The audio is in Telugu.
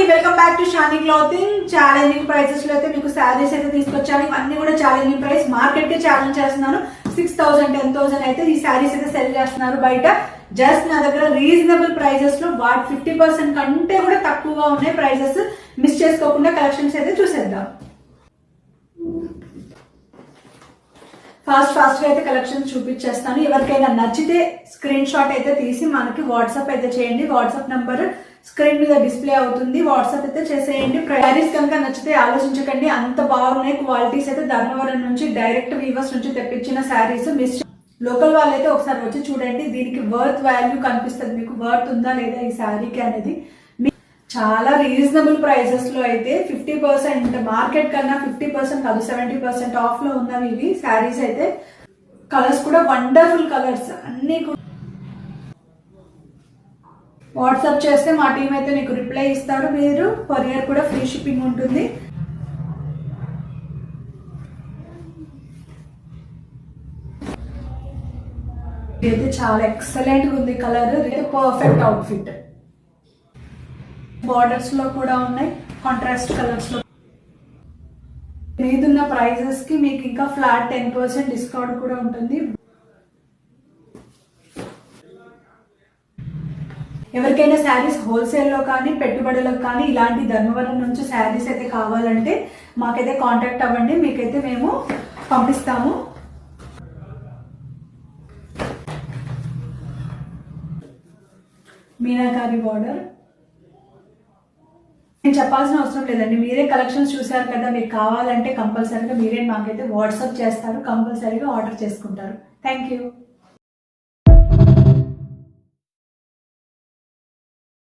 Welcome back to Shani clothing. Challenging prices లో అయితే మీకు శారీస్ అయితే తీసుకొచ్చాను. ఇవన్నీ కూడా ఛాలెంజింగ్ ప్రైస్, మార్కెట్ కి ఛాలెంజ్ చేస్తున్నాను. 6,000 10,000 అయితే ఈ శారీస్ అయితే సెల్ చేస్తున్నారు బయట. జస్ట్ నా దగ్గర రీజనబుల్ ప్రైజెస్ లో 50% కంటే కూడా తక్కువగా ఉన్నాయి ప్రైజెస్. మిస్ చేసుకోకుండా కలెక్షన్స్ అయితే చూసేద్దాం. ఫాస్ట్ గా అయితే కలెక్షన్స్ చూపించేస్తాను. ఎవరికైనా నచ్చితే స్క్రీన్ షాట్ అయితే తీసి మనకి వాట్సాప్ అయితే చేయండి. వాట్సాప్ నంబర్ స్క్రీన్ మీద డిస్ప్లే అవుతుంది. వాట్సాప్ అయితే చేసేయండి. శారీస్ కనుక నచ్చితే ఆలోచించకండి, అంత బాగున్నాయి. క్వాలిటీస్ అయితే ధర్మవరం నుంచి డైరెక్ట్ వీవర్స్ నుంచి తెప్పించిన శారీస్. మిస్ లోకల్ వాళ్ళైతే ఒకసారి వచ్చి చూడండి. దీనికి వర్త్ వాల్యూ కనిపిస్తుంది, మీకు వర్త్ ఉందా లేదా ఈ శారీకి అనేది. చాలా రీజనబుల్ ప్రైసెస్ లో అయితే 50% మార్కెట్ కన్నా 50% కాదు 70% ఆఫ్ లో ఉన్నవి ఇవి శారీస్ అయితే. కలర్స్ కూడా వండర్ఫుల్ కలర్స్ అన్ని. వాట్సాప్ చేస్తే మా టీం అయితే మీకు రిప్లై ఇస్తారు. మీరు కొరియర్ కూడా ఫ్రీ షిప్పింగ్ ఉంటుంది. ఇది చాలా ఎక్సలెంట్ గా ఉంది కలర్. ఇది పర్ఫెక్ట్ అవుట్ఫిట్. బార్డర్స్ లో కూడా ఉన్నాయి, కాంట్రాస్ట్ కలర్స్ లో. మీదున్న ప్రైజెస్ కి మీకు ఇంకా ఫ్లాట్ 10% డిస్కౌంట్ కూడా ఉంటుంది. ఎవరికైనా శారీస్ హోల్సేల్ లో కానీ పెట్టుబడులకు కానీ ఇలాంటి ధర్మవరం నుంచి శారీస్ అయితే కావాలంటే మాకైతే కాంటాక్ట్ అవ్వండి, మీకైతే మేము పంపిస్తాము. మీనాకారి బార్డర్ నేను చెప్పాల్సిన అవసరం లేదండి. మీరే కలెక్షన్స్ చూసారు కదా. మీకు కావాలంటే కంపల్సరీగా మీరే మాకైతే వాట్సాప్ చేస్తారు, కంపల్సరీగా ఆర్డర్ చేసుకుంటారు. Thank you.